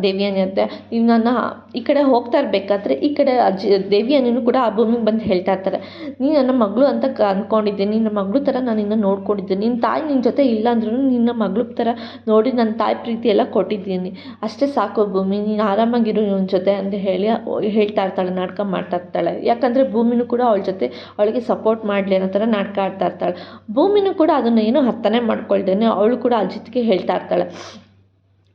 ದೇವಿಯಾನಿ ಅಂತ ನೀವು ನನ್ನ ಈ ಕಡೆ ಹೋಗ್ತಾ ಇರಬೇಕಾದ್ರೆ ಈ ಕಡೆ ದೇವಿಯಾನಿನೂ ಕೂಡ ಆ ಭೂಮಿಗೆ ಬಂದು ಹೇಳ್ತಾ ಇರ್ತಾರೆ, ನೀನು ನನ್ನ ಮಗಳು ಅಂತ ಅಂದ್ಕೊಂಡಿದ್ದೆ, ನಿನ್ನ ಮಗಳು ಥರ ನಾನು ಇನ್ನೂ ನೋಡ್ಕೊಂಡಿದ್ದೆ, ನಿನ್ನ ತಾಯಿ ನಿನ್ನ ಜೊತೆ ಇಲ್ಲ ಅಂದ್ರೂ ನಿನ್ನ ಮಗಳ ಥರ ನೋಡಿ ನನ್ನ ತಾಯಿ ಪ್ರೀತಿ ಎಲ್ಲ ಕೊಟ್ಟಿದ್ದೀನಿ, ಅಷ್ಟೇ ಸಾಕು ಭೂಮಿ, ನೀನು ಆರಾಮಾಗಿರು ಇವನ ಜೊತೆ ಅಂತ ಹೇಳಿ ಹೇಳ್ತಾ ಇರ್ತಾಳೆ, ನಾಟಕ ಮಾಡ್ತಾ ಇರ್ತಾಳೆ. ಯಾಕಂದರೆ ಭೂಮಿನೂ ಕೂಡ ಅವಳ ಜೊತೆ ಅವಳಿಗೆ ಸಪೋರ್ಟ್ ಮಾಡಲಿ ಅನ್ನೋ ಥರ ನಾಟಕ ಆಡ್ತಾ ಇರ್ತಾಳೆ. ಭೂಮಿನೂ ಕೂಡ ಅದನ್ನು ಏನೂ ಅರ್ಥನೇ ಮಾಡ್ಕೊಳ್ದೇನೆ ಅವಳು ಕೂಡ ಅಜಿತ್ಗೆ ಹೇಳ್ತಾ ಇರ್ತಾಳೆ,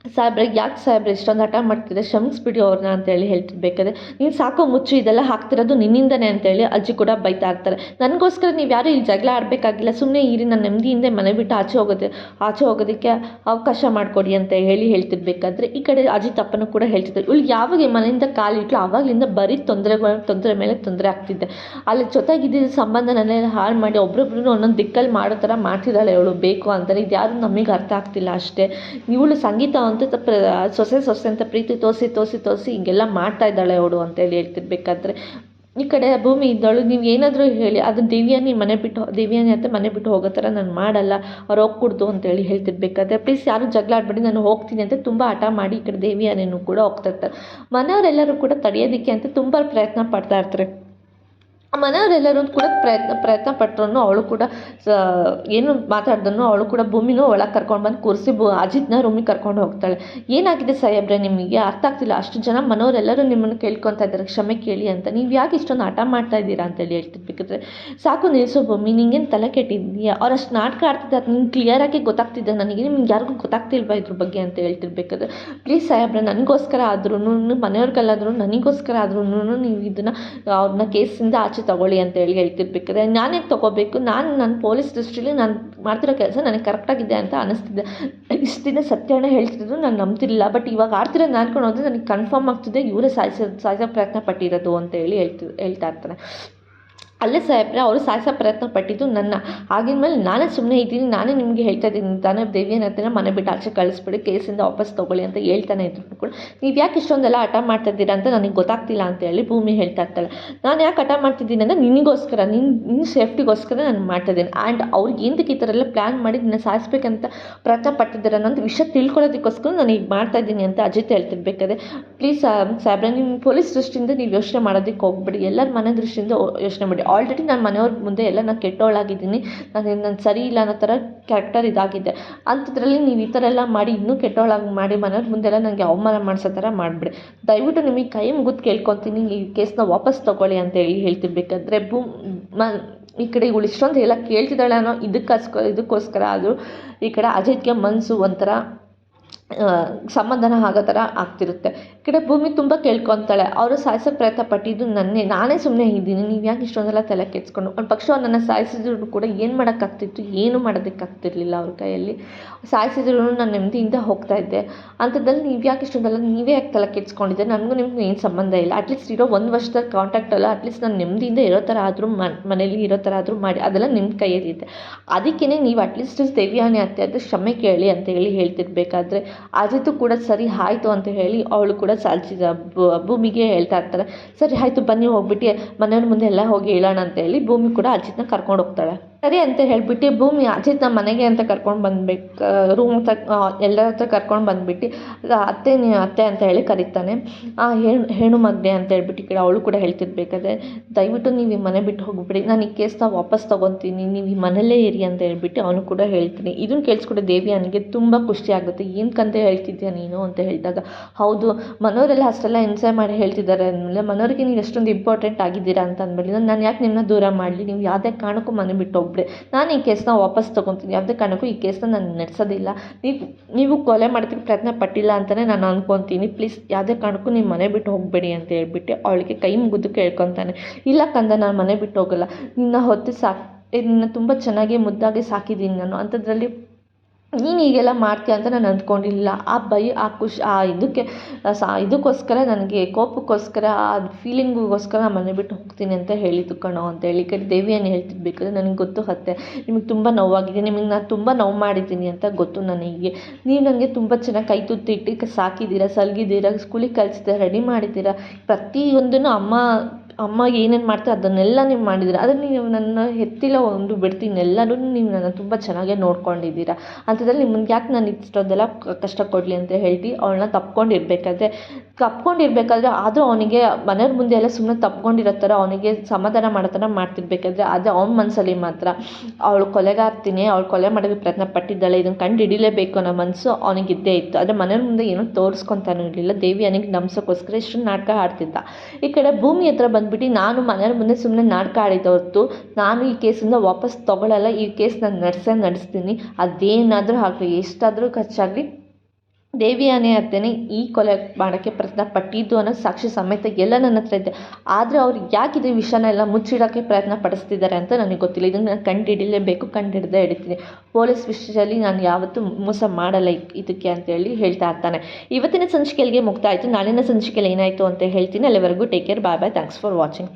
ಸಾಹೇಬ್ರೆ ಯಾಕೆ ಸಾಹೇಬ್ರೆ ಇಷ್ಟೊಂದು ಹಠ ಮಾಡ್ತಿದ್ದೆ, ಕ್ಷಮಿಸ್ಬಿಡಿ ಅವ್ರನ್ನ ಅಂತೇಳಿ ಹೇಳ್ತಿರ್ಬೇಕಾದ್ರೆ, ನೀನು ಸಾಕೋ ಮುಚ್ಚು, ಇದೆಲ್ಲ ಹಾಕ್ತಿರೋದು ನಿನ್ನಿಂದನೇ ಅಂತೇಳಿ ಅಜ್ಜಿ ಕೂಡ ಬೈತಾ ಇರ್ತಾರೆ. ನನಗೋಸ್ಕರ ನೀವು ಯಾರು ಇಲ್ಲಿ ಜಗಳ ಆಡಬೇಕಾಗಿಲ್ಲ, ಸುಮ್ಮನೆ ಇರಿ, ನನ್ನ ನೆಮ್ಮದಿಯಿಂದ ಮನೆ ಬಿಟ್ಟು ಆಚೆ ಹೋಗೋದಕ್ಕೆ ಅವಕಾಶ ಮಾಡಿಕೊಡಿ ಅಂತ ಹೇಳಿ ಹೇಳ್ತಿರ್ಬೇಕಾದ್ರೆ ಈ ಕಡೆ ಅಜಿತ್ ಅಪ್ಪನೂ ಕೂಡ ಹೇಳ್ತಿದ್ದಾರೆ, ಇವಳು ಯಾವಾಗ ಮನೆಯಿಂದ ಕಾಲಿಟ್ಲು ಆವಾಗಲಿಂದ ಬರೀ ತೊಂದರೆ ಮೇಲೆ ತೊಂದರೆ ಆಗ್ತಿದ್ದೆ, ಅಲ್ಲಿ ಜೊತೆಗಿದ್ದ ಸಂಬಂಧನೆಲ್ಲ ಹಾಳು ಮಾಡಿ ಒಬ್ರೊಬ್ರು ಒಂದೊಂದು ದಿಕ್ಕಲ್ಲಿ ಮಾಡೋ ಥರ ಮಾಡ್ತಿದ್ದಾಳೆ ಇವಳು ಬೇಕು ಅಂತಾರೆ, ಇದು ಯಾರು ನಮಗೆ ಅರ್ಥ ಆಗ್ತಿಲ್ಲ ಅಷ್ಟೇ, ಇವಳು ಸಂಗೀತ ಅಂತ ಸೊಸೆ ಅಂತ ಪ್ರೀತಿ ತೋರಿಸಿ ಹಿಂಗೆಲ್ಲ ಮಾಡ್ತಾ ಇದ್ದಾಳೆ ಅವಳು ಅಂತೇಳಿ ಹೇಳ್ತಿರ್ಬೇಕಾದ್ರೆ ಈ ಕಡೆ ಭೂಮಿ ಇದ್ದವಳು ನೀವು ಏನಾದರೂ ಹೇಳಿ ಅದು ದೇವಿಯಾನಿ ಮನೆ ಬಿಟ್ಟು ದೇವಿಯಾನಿ ಅಂತ ಮನೆ ಬಿಟ್ಟು ಹೋಗೋ ಥರ ನಾನು ಮಾಡಲ್ಲ, ಅವ್ರು ಹೋಗ್ಕೂಡ್ದು ಅಂತೇಳಿ ಹೇಳ್ತಿರ್ಬೇಕಾದ್ರೆ ಪ್ಲೀಸ್ ಯಾರು ಜಗಳ ಆಡಬೇಡಿ, ನಾನು ಹೋಗ್ತೀನಿ ಅಂತ ತುಂಬ ಹಠ ಮಾಡಿ ಈ ಕಡೆ ದೇವಿಯಾನಿನೂ ಕೂಡ ಹೋಗ್ತಾ ಇರ್ತಾರೆ. ಮನೆಯವರೆಲ್ಲರೂ ಕೂಡ ತಡೆಯೋದಕ್ಕೆ ಅಂತ ತುಂಬ ಪ್ರಯತ್ನ ಪಡ್ತಾ ಇರ್ತಾರೆ. ಮನೆಯವರೆಲ್ಲರೂ ಕೂಡ ಪ್ರಯತ್ನ ಪಟ್ರೂ ಅವಳು ಕೂಡ ಏನು ಮಾತಾಡ್ದನು ಅವಳು ಕೂಡ ಭೂಮಿನೂ ಒಳಗೆ ಕರ್ಕೊಂಡು ಬಂದು ಕೂರಿಸಿ ಅಜಿತ್ನ ರೂಮಿಗೆ ಕರ್ಕೊಂಡು ಹೋಗ್ತಾಳೆ. ಏನಾಗಿದೆ ಸಾಹೇಬ್ರೆ ನಿಮಗೆ ಅರ್ಥ ಆಗ್ತಿಲ್ಲ, ಅಷ್ಟು ಜನ ಮನೆಯವರೆಲ್ಲರೂ ನಿಮ್ಮನ್ನು ಕೇಳ್ಕೊತಾ ಇದ್ದಾರೆ ಕ್ಷಮೆ ಕೇಳಿ ಅಂತ, ನೀವು ಯಾಕೆ ಇಷ್ಟೊಂದು ಹಠ ಮಾಡ್ತಾ ಇದ್ದೀರಾ ಅಂತೇಳಿ ಹೇಳ್ತಿರ್ಬೇಕಾದ್ರೆ ಸಾಕು ನಿಲ್ಲಿಸೋ ಭೂಮಿ, ನಿಂಗೇನು ತಲೆ ಕೆಟ್ಟಿದ್ದೀಯಾ, ಅವ್ರು ಅಷ್ಟು ನಾಟಕ ಆಡ್ತಿದ್ದಾರೆ, ನಿಂಗೆ ಕ್ಲಿಯರಾಗಿ ಗೊತ್ತಾಗ್ತಿದ್ದೆ ನನಗೆ, ನಿಮ್ಗೆ ಯಾರಿಗೂ ಗೊತ್ತಾಗ್ತಿಲ್ವಾ ಇದ್ರ ಬಗ್ಗೆ ಅಂತ ಹೇಳ್ತಿರ್ಬೇಕಾದ್ರೆ ಪ್ಲೀಸ್ ಸಾಹೇಬ್ರೆ ನನಗೋಸ್ಕರ ಆದ್ರೂ ಮನೆಯವ್ರಿಗೆಲ್ಲಾದ್ರೂ ನನಗೋಸ್ಕರ ಆದ್ರೂ ನೀವು ಇದನ್ನು ಅವ್ರನ್ನ ಕೇಸಿಂದ ಆಚೆ ತಗೊಳ್ಳಿ ಅಂತ ಹೇಳ್ತಿರ್ಬೇಕಾದ್ರೆ ನಾನೇ ತೊಗೋಬೇಕು, ನನ್ನ ಪೊಲೀಸ್ ದೃಷ್ಟಿಲಿ ನಾನು ಮಾಡ್ತಿರೋ ಕೆಲಸ ನನಗೆ ಕರೆಕ್ಟಾಗಿದೆ ಅಂತ ಅನ್ನಿಸ್ತಿದ್ದೆ. ಇಷ್ಟು ದಿನ ಸತ್ಯನ ಹೇಳ್ತಿದ್ರು ನಾನು ನಂಬ್ತಿರಲಿಲ್ಲ, ಬಟ್ ಇವಾಗ ಆಡ್ತಿರೋದು ಅನ್ಕೊಂಡು ಹೋದರೆ ನನಗೆ ಕನ್ಫರ್ಮ್ ಆಗ್ತಿದೆ ಇವರೇ ಸಾಯಿಸೋ ಪ್ರಯತ್ನ ಪಟ್ಟಿರೋದು ಅಂತ ಹೇಳ್ತಾ ಇರ್ತಾರೆ. ಅಲ್ಲೇ ಸಾಹೇಬ್ರೆ ಅವರು ಸಾಯಿಸೋ ಪ್ರಯತ್ನ ಪಟ್ಟಿದ್ದು ನನ್ನ, ಆಗಿನ ಮೇಲೆ ನಾನೇ ಸುಮ್ಮನೆ ಇದ್ದೀನಿ, ನಾನೇ ನಿಮಗೆ ಹೇಳ್ತಾ ಇದ್ದೀನಿ ತಾನೇ ದೇವಿಯನ ಹತ್ರ ಮನೆ ಬಿಟ್ಟು ಆಚೆ ಕಳಿಸ್ಬಿಡಿ, ಕೇಸಿಂದ ವಾಪಸ್ ತೊಗೊಳ್ಳಿ ಅಂತ ಹೇಳ್ತಾನೆ ಇದ್ರು ಕೂಡ ನೀವು ಯಾಕೆ ಇಷ್ಟೊಂದೆಲ್ಲ ಹಠ ಮಾಡ್ತಾ ಇದ್ದೀರಾ ಅಂತ ನನಗೆ ಗೊತ್ತಾಗ್ತಿಲ್ಲ ಅಂತೇಳಿ ಭೂಮಿ ಹೇಳ್ತಾ ಇರ್ತಾಳೆ. ನಾನು ಯಾಕೆ ಹಠ ಮಾಡ್ತಿದ್ದೀನಿ ಅಂದರೆ ನಿನಗೋಸ್ಕರ ನಿನ್ನ ಸೇಫ್ಟಿಗೋಸ್ಕರ ನಾನು ಮಾಡ್ತಾಯಿದ್ದೀನಿ. ಆ್ಯಂಡ್ ಅವ್ರಿಗೆ ಏನಕ್ಕೆ ಈ ಥರ ಎಲ್ಲ ಪ್ಲ್ಯಾನ್ ಮಾಡಿ ನಿನ್ನ ಸಾಯಿಸ್ಬೇಕಂತ ಪ್ರಯತ್ನ ಪಟ್ಟಿದ್ದಾರೆ ಅನ್ನೋದು ವಿಷಯ ತಿಳ್ಕೊಳ್ಳೋದಕ್ಕೋಸ್ಕರ ನಾನು ಈಗ ಮಾಡ್ತಾಯಿದ್ದೀನಿ ಅಂತ ಅಜಿತ್ ಹೇಳ್ತಿರ್ಬೇಕಾದ್ರೆ ಪ್ಲೀಸ್ ಸಾಹೇಬ್ರೆ ನಿಮ್ಮ ಪೊಲೀಸ್ ದೃಷ್ಟಿಯಿಂದ ನೀವು ಯೋಚನೆ ಮಾಡೋದಕ್ಕೆ ಹೋಗ್ಬೇಡಿ, ಎಲ್ಲರ ಮನೆ ದೃಷ್ಟಿಯಿಂದ ಯೋಚನೆ ಮಾಡಿ. ಆಲ್ರೆಡಿ ನಾನು ಮನೆಯವ್ರ ಮುಂದೆ ಎಲ್ಲ ನಾನು ಕೆಟ್ಟವಳಾಗಿದ್ದೀನಿ, ನಾನು ಸರಿ ಇಲ್ಲ ಅನ್ನೋ ಥರ ಕ್ಯಾರೆಕ್ಟರ್ ಇದಾಗಿದೆ, ಅಂಥದ್ರಲ್ಲಿ ನೀವು ಈ ಥರ ಎಲ್ಲ ಮಾಡಿ ಇನ್ನೂ ಕೆಟ್ಟವಳಾಗಿ ಮಾಡಿ ಮನೆಯವ್ರ ಮುಂದೆಲ್ಲ ನನಗೆ ಅವಮಾನ ಮಾಡಿಸೋ ಥರ ಮಾಡಿಬಿಡಿ, ದಯವಿಟ್ಟು ನಿಮಗೆ ಕೈ ಮುಗಿದು ಕೇಳ್ಕೊತೀನಿ ಈ ಕೇಸನ್ನ ವಾಪಸ್ ತೊಗೊಳ್ಳಿ ಅಂತೇಳಿ ಹೇಳ್ತಿರ್ಬೇಕಾದ್ರೆ ಈ ಕಡೆ ಇವಳು ಇಷ್ಟೊಂದು ಎಲ್ಲ ಕೇಳ್ತಿದ್ದಾಳೆ ಅನ್ನೋ ಇದಕ್ಕೋಸ್ಕರ ಆದರೂ ಈ ಕಡೆ ಅಜಿತ್ಗೆ ಮನಸ್ಸು ಒಂಥರ ಸಮಾಧಾನ ಆಗೋ ಥರ ಆಗ್ತಿರುತ್ತೆ. ಈ ಕಡೆ ಭೂಮಿ ತುಂಬ ಕೇಳ್ಕೊತಾಳೆ, ಅವರು ಸಾಯಿಸೋಕ್ಕೆ ಪ್ರಯತ್ನ ಪಟ್ಟಿದ್ದು ನಾನೇ ಸುಮ್ಮನೆ ಇದ್ದೀನಿ, ನೀವು ಯಾಕೆ ಇಷ್ಟೊಂದೆಲ್ಲ ತಲೆ ಕೆಡಿಸ್ಕೊಂಡು, ಒಂದು ಪಕ್ಷ ನನ್ನ ಸಾಯಿಸಿದ್ರು ಕೂಡ ಏನು ಮಾಡೋಕ್ಕಾಗ್ತಿತ್ತು, ಏನು ಮಾಡೋದಕ್ಕಾಗ್ತಿರ್ಲಿಲ್ಲ ಅವ್ರ ಕೈಯಲ್ಲಿ, ಸಾಯಿಸಿದ್ರು ನಾನು ನೆಮ್ಮದಿಯಿಂದ ಹೋಗ್ತಾ ಇದ್ದೆ, ಅಂಥದ್ದಲ್ಲಿ ನೀವು ಯಾಕೆ ಇಷ್ಟೊಂದೆಲ್ಲ ನೀವೇ ಯಾಕೆ ತಲೆ ಕೆಡಿಸ್ಕೊಂಡಿದ್ದೆ, ನನಗೂ ನಿಮ್ಗೆ ಏನು ಸಂಬಂಧ ಇಲ್ಲ, ಅಟ್ಲೀಸ್ಟ್ ಇರೋ 1 ವರ್ಷದ ಕಾಂಟ್ಯಾಕ್ಟ್ ಅಲ್ಲ, ಅಟ್ಲೀಸ್ಟ್ ನಾನು ನೆಮ್ಮದಿಯಿಂದ ಇರೋ ಥರ ಆದರೂ ಮನೇಲಿ ಇರೋ ಥರ ಆದರೂ ಮಾಡಿ, ಅದೆಲ್ಲ ನಿಮ್ಮ ಕೈಯಲ್ಲಿದೆ, ಅದಕ್ಕೇ ನೀವು ಅಟ್ಲೀಸ್ಟ್ ದೇವಿಯಾನಿ ಅತ್ತೆ ಅದು ಕ್ಷಮೆ ಕೇಳಿ ಅಂತ ಹೇಳ್ತಿರ್ಬೇಕಾದ್ರೆ ಅಜಿತ್ ಕೂಡ ಸರಿ ಆಯಿತು ಅಂತ ಹೇಳಿ ಅವಳು ಕೂಡ ಸಾಲಿಸಿದ ಭೂಮಿಗೆ ಹೇಳ್ತಾ ಇರ್ತಾರೆ. ಸರಿ ಆಯಿತು ಬನ್ನಿ ಹೋಗ್ಬಿಟ್ಟು ಮನೆಯವ್ರ ಮುಂದೆ ಎಲ್ಲ ಹೋಗಿ ಹೇಳೋಣ ಅಂತ ಹೇಳಿ ಭೂಮಿ ಕೂಡ ಅಜಿತ್ನ ಕರ್ಕೊಂಡು ಹೋಗ್ತಾಳೆ. ಸರಿ ಅಂತ ಹೇಳ್ಬಿಟ್ಟು ಭೂಮಿ ಅಜಿತ್ನ ಮನೆಗೆ ಅಂತ ಕರ್ಕೊಂಡು ಬಂದ್ಬೇಕು, ರೂಮ್ ಎಲ್ಲರ ಹತ್ರ ಕರ್ಕೊಂಡು ಬಂದುಬಿಟ್ಟು ಅತ್ತೆ ಅಂತ ಹೇಳಿ ಕರೀತಾನೆ. ಹೆಣ್ಣು ಮಗನೆ ಅಂತ ಹೇಳ್ಬಿಟ್ಟು ಈ ಕಡೆ ಅವಳು ಕೂಡ ಹೇಳ್ತಿರ್ಬೇಕಾದ್ರೆ ದಯವಿಟ್ಟು ನೀವು ಈ ಮನೆ ಬಿಟ್ಟು ಹೋಗ್ಬಿಡಿ, ನಾನು ಈ ಕೇಸ್ನ ವಾಪಸ್ ತೊಗೊತೀನಿ, ನೀವು ಈ ಮನೆಯಲ್ಲೇ ಇರಿ ಅಂತ ಹೇಳ್ಬಿಟ್ಟು ಅವನು ಕೂಡ ಹೇಳ್ತೀನಿ. ಇದನ್ನು ಕೇಳಿಸ್ಕೊಂಡು ದೇವಿಯಾನಿಗೆ ತುಂಬ ಖುಷಿ ಆಗುತ್ತೆ. ಏನಕ್ಕಂತ ಹೇಳ್ತಿದ್ಯಾ ನೀನು ಅಂತ ಹೇಳಿದಾಗ ಹೌದು ಮನೆಯವರೆಲ್ಲ ಅಷ್ಟೆಲ್ಲ ಹಿಂಸೆ ಮಾಡಿ ಹೇಳ್ತಿದ್ದಾರೆ ಅಂದಮೇಲೆ ಮನೆಯವ್ರಿಗೆ ನೀವು ಎಷ್ಟೊಂದು ಇಂಪಾರ್ಟೆಂಟ್ ಆಗಿದ್ದೀರಾ ಅಂತ ಅಂದಮೇಲೆ ನಾನು ಯಾಕೆ ನಿಮ್ಮನ್ನ ದೂರ ಮಾಡಲಿ, ನೀವು ಯಾವುದೇ ಕಾರಣಕ್ಕೂ ಮನೆ ಬಿಟ್ಟು ಹೋಗ್ಬಿಡಿ, ನಾನು ಈ ಕೇಸನ್ನ ವಾಪಸ್ ತೊಗೊತೀನಿ, ಯಾವುದೇ ಕಾರಣಕ್ಕೂ ಈ ಕೇಸನ್ನ ನಾನು ನಡೆಸೋದಿಲ್ಲ, ನೀವು ಕೊಲೆ ಮಾಡೋದಕ್ಕೆ ಪ್ರಯತ್ನ ಪಟ್ಟಿಲ್ಲ ಅಂತಲೇ ನಾನು ಅಂದ್ಕೊತೀನಿ, ಪ್ಲೀಸ್ ಯಾವುದೇ ಕಾರಣಕ್ಕೂ ನೀವು ಮನೆ ಬಿಟ್ಟು ಹೋಗಬೇಡಿ ಅಂತ ಹೇಳ್ಬಿಟ್ಟು ಅವಳಿಗೆ ಕೈ ಮುಗಿದು ಕೇಳ್ಕೊತಾನೆ. ಇಲ್ಲ ಕಂದ ನಾನು ಮನೆ ಬಿಟ್ಟು ಹೋಗಲ್ಲ, ನಿನ್ನ ಹೊತ್ತು ನಿನ್ನ ತುಂಬ ಚೆನ್ನಾಗಿ ಮುದ್ದಾಗಿ ಸಾಕಿದ್ದೀನಿ ನಾನು, ಅಂಥದ್ರಲ್ಲಿ ನೀನು ಹೀಗೆಲ್ಲ ಮಾಡ್ತೀಯ ಅಂತ ನಾನು ಅಂದ್ಕೊಂಡಿಲ್ಲ, ಇದಕ್ಕೋಸ್ಕರ ನನಗೆ ಕೋಪಕ್ಕೋಸ್ಕರ ಆ ಫೀಲಿಂಗಿಗೋಸ್ಕರ ನಾನು ಮನೆ ಬಿಟ್ಟು ಹೋಗ್ತೀನಿ ಅಂತ ಹೇಳಿದ್ದು ಕಣೋ ಅಂತ ಹೇಳಿ ಈ ಕಡೆ ದೇವಿಯನ್ನು ಹೇಳ್ತಿರ್ಬೇಕಾದ್ರೆ ನನಗೆ ಗೊತ್ತು ಅತ್ತೆ ನಿಮಗೆ ತುಂಬ ನೋವಾಗಿದೆ, ನಿಮಗೆ ನಾನು ತುಂಬ ನೋವು ಮಾಡಿದ್ದೀನಿ ಅಂತ ಗೊತ್ತು ನನಗೆ, ನೀವು ನನಗೆ ತುಂಬ ಚೆನ್ನಾಗಿ ಕೈ ತುತ್ತಿ ಇಟ್ಟು ಸಾಕಿದ್ದೀರಾ, ಸಲ್ಗಿದ್ದೀರಾ, ಸ್ಕೂಲಿಗೆ ಕಳಿಸಿದ್ದೀರಾ, ರೆಡಿ ಮಾಡಿದ್ದೀರಾ, ಪ್ರತಿಯೊಂದನ್ನು ಅಮ್ಮ ಏನೇನು ಮಾಡ್ತಾರೆ ಅದನ್ನೆಲ್ಲ ನೀವು ಮಾಡಿದ್ದೀರ, ಆದರೆ ನೀವು ನನ್ನ ಹೆತ್ತಿಲ್ಲ ಒಂದು ಬಿಡ್ತೀನಿ ಎಲ್ಲರೂ ನೀವು ನನ್ನ ತುಂಬ ಚೆನ್ನಾಗೇ ನೋಡ್ಕೊಂಡಿದ್ದೀರಾ, ಅಂಥದ್ರಲ್ಲಿ ನಿಮ್ಗೆ ಯಾಕೆ ನಾನು ಇಷ್ಟೊಂದೆಲ್ಲ ಕಷ್ಟ ಕೊಡಲಿ ಅಂತ ಹೇಳಿ ಅವಳನ್ನ ತಪ್ಕೊಂಡಿರ್ಬೇಕಾದ್ರೆ ಆದರೂ ಅವನಿಗೆ ಮನೆಯವ್ರ ಮುಂದೆ ಎಲ್ಲ ಸುಮ್ಮನೆ ತಪ್ಕೊಂಡಿರೋ ಥರ ಅವನಿಗೆ ಸಮಾಧಾನ ಮಾಡೋ ಥರ ಮಾಡ್ತಿರ್ಬೇಕಾದ್ರೆ ಆದರೆ ಅವನ ಮನಸ್ಸಲ್ಲಿ ಮಾತ್ರ ಅವಳು ಕೊಲೆಗಾರ್ತೀನಿ, ಅವಳು ಕೊಲೆ ಮಾಡೋಕ್ಕೆ ಪ್ರಯತ್ನ ಪಟ್ಟಿದ್ದಾಳೆ, ಇದನ್ನು ಕಂಡು ಹಿಡಿಲೇಬೇಕು ಅನ್ನೋ ಮನಸ್ಸು ಅವನಿಗಿದ್ದೇ ಇತ್ತು. ಆದರೆ ಮನೆಯವ್ರ ಮುಂದೆ ಏನೂ ತೋರಿಸ್ಕೊತಾನೂ ಇರಲಿಲ್ಲ, ದೇವಿ ಅವನಿಗೆ ನಂಬಿಸೋಕ್ಕೋಸ್ಕರ ಇಷ್ಟು ನಾಟಕ ಆಡ್ತಿದ್ದ. ಈ ಕಡೆ ಭೂಮಿ ಹತ್ರ ಬಂದುಬಿಟ್ಟು ನಾನು ಮನೆಯವ್ರ ಮುಂದೆ ಸುಮ್ಮನೆ ನಾಟಕ ಆಡಿದ ಹೊರತು ನಾನು ಈ ಕೇಸಿಂದ ವಾಪಸ್ ತೊಗೊಳ್ಳಲ್ಲ, ಈ ಕೇಸ್ ನಾನು ನಡೆಸ್ತೀನಿ, ಅದೇನಾದರೂ ಆಗಲಿ ಎಷ್ಟಾದರೂ ಖರ್ಚಾಗಲಿ ದೇವಿಯಾನಿ ಅತ್ತೆನೇ ಈ ಕೊಲೆ ಮಾಡೋಕ್ಕೆ ಪ್ರಯತ್ನ ಪಟ್ಟಿದ್ದು ಅನ್ನೋ ಸಾಕ್ಷಿ ಸಮೇತ ಎಲ್ಲ ನನ್ನ ಹತ್ರ ಇದೆ, ಆದರೆ ಅವ್ರು ಯಾಕೆ ಇದು ವಿಷಯನ ಎಲ್ಲ ಮುಚ್ಚಿಡೋಕ್ಕೆ ಪ್ರಯತ್ನ ಪಡಿಸ್ತಿದ್ದಾರೆ ಅಂತ ನನಗೆ ಗೊತ್ತಿಲ್ಲ, ಇದನ್ನು ನಾನು ಕಂಡುಹಿಡಿಲೇಬೇಕು, ಕಂಡುಹಿಡ್ದೇ ಹಿಡಿತೀನಿ, ಪೊಲೀಸ್ ವಿಷಯದಲ್ಲಿ ನಾನು ಯಾವತ್ತೂ ಮೋಸ ಮಾಡಲ್ಲ ಇದಕ್ಕೆ ಅಂತೇಳಿ ಹೇಳ್ತಾ ಇರ್ತಾನೆ. ಇವತ್ತಿನ ಸಂಚಿಕೆಗೆ ಮುಕ್ತಾಯಿತು, ನಾಳಿನ ಸಂಚಿಕೆಯಲ್ಲಿ ಏನಾಯಿತು ಅಂತ ಹೇಳ್ತೀನಿ. ಅಲ್ಲಿವರೆಗೂ take care, bye bye, thanks for watching.